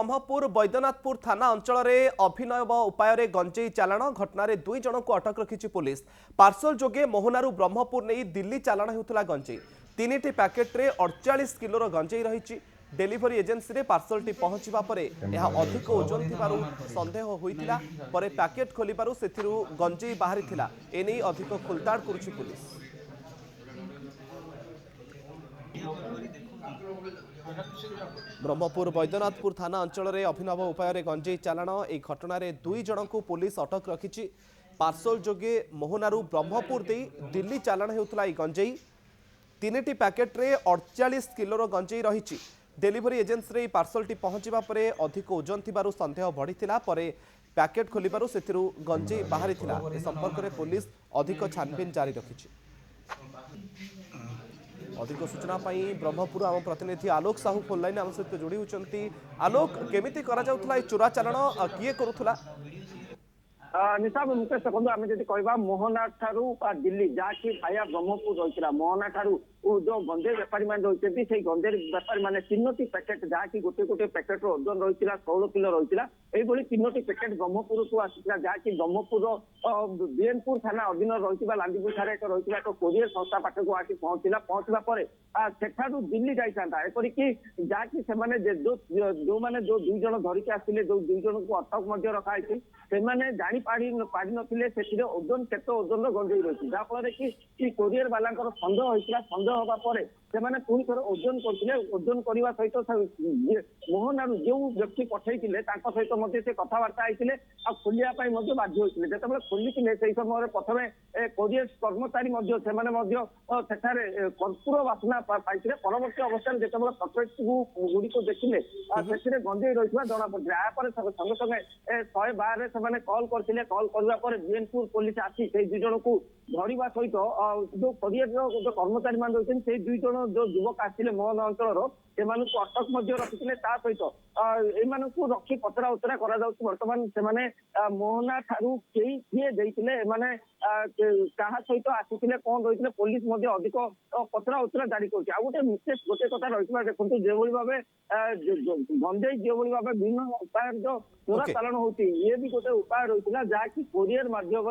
ब्रह्मपुर बैद्यनाथपुर थाना अंचल में अभिनव उपाय गंजेई चालाण घटन दुई जन को अटक रखी पुलिस। पार्सल जोगे मोहनारू ब्रह्मपुर नहीं दिल्ली चालाण होता गंजेई। 3टी पैकेट्रे 48 किलोर गंजेई रही। डेलीवरी एजेंसी रे पार्सलटी पहुंचवा पर यह अधिक ओजन थिबारु संदेह होइतिला। परे पैकेट खोलिबारु सेथिरु गंजेई बाहरी थिला। एने अधिक खुलताड़ करुछि पुलिस। ब्रह्मपुर बैद्यनाथपुर थाना अंचल में अभिनव उपाय गंजेई चालाण एक घटन दुई जन को पुलिस अटक रखी। पार्सल जोगे मोहनारू ब्रह्मपुर दे दिल्ली चालाण होता गंजेई। 3टी पैकेट्रे 48 किलोर गंजेई रही। डेलीवरी एजेंसी रे पार्सलटी पहुंचवा पर अधिक ओजन थिबारु संदेह बढ़िथिला। परे पैकेट खोलिबारु सेथिरु गंजेई बाहरी थिला। ए संपर्क में पुलिस अधिक छानबीन जारी रखिछि। अधिक सूचना पाई ब्रह्मपुर आम प्रतिनिधि आलोक साहू फोन लाइन आम सहित जोड़ी होती। आलोक केमिति करा जाउथला चोरा चालाण किए करुथला? निशाब मुकेश देखो आम जी कह मोहना ठारू दिल्ली जहाँकि भाया ब्रह्मपुर रही मोहना ठारू जो गंजेई बेपारी मैंने रही से गंजेई बेपारी मैंने 3टी पैकेट जहाँकि गोटे गोटे पैकेट ओजन रही 16 किलो रही है। 3टी पैकेट ब्रह्मपुर को आसाला जहाँकि ब्रह्मपुर बीएनपुर थाना अधीन रही लांदीपुर ठारे एक रही एक कोरियर संस्था पाखक आके पहुंचला सेठारू दिल्ली जाता एपरिक जहाँकि जो मैंने जो दुई जन धरिकी आसते जो दुई जन को अटक रखाई से जानी पाड़ी नथिले से ओजन केते ओजन गंजेई रही जहाँफल कि कोरियर वाला सन्देह होता सन्देह हवा पर से पुणी थोड़े ओजन करते ओजन करने सहित मोहनारू जो व्यक्ति पठे सहित से कथबार्ता होते खोलिया बाध्य होते जिते खोली से समय प्रथम कोरियर कर्मचारी सेठारे कर्पूर बासना पाई परवर्त अवस्था जिते पैकेट गुड़िक देखिले से गंजेई रही जना पड़े यापर संगे संगे 112 से कल करते कल करने बीएनपुर पुलिस आसी से दुई जन को धरवा सहित जो कोरियर जो कर्मचारी मान रही से दुई जन जो युवक आसते मोहन अंचल से अटक रखी सहित एमानू रखी पचरा उचरा बर्तमान से मोहना ठारू किए देते क्या सहित आसी कौन रही पुलिस अधिक पचरा उचरा जारी कर गोटे विशेष गोटे कथा रही देखो जो भाव गंजेई जो भाव विभिन्न उपाय जो चोरा चालाण होती ये भी गोटे उपाय रही जहाँकि कोरियर माध्यम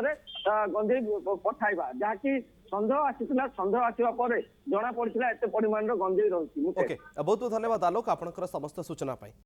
गंजेई पठाइबा जहाँकि सन्देह आसीला सन्देह आसवा पर जना पड़ा एत परिमाण गंजेई रही। बहुत बहुत धन्यवाद आलोक आपनकर समस्त सूचना पाई।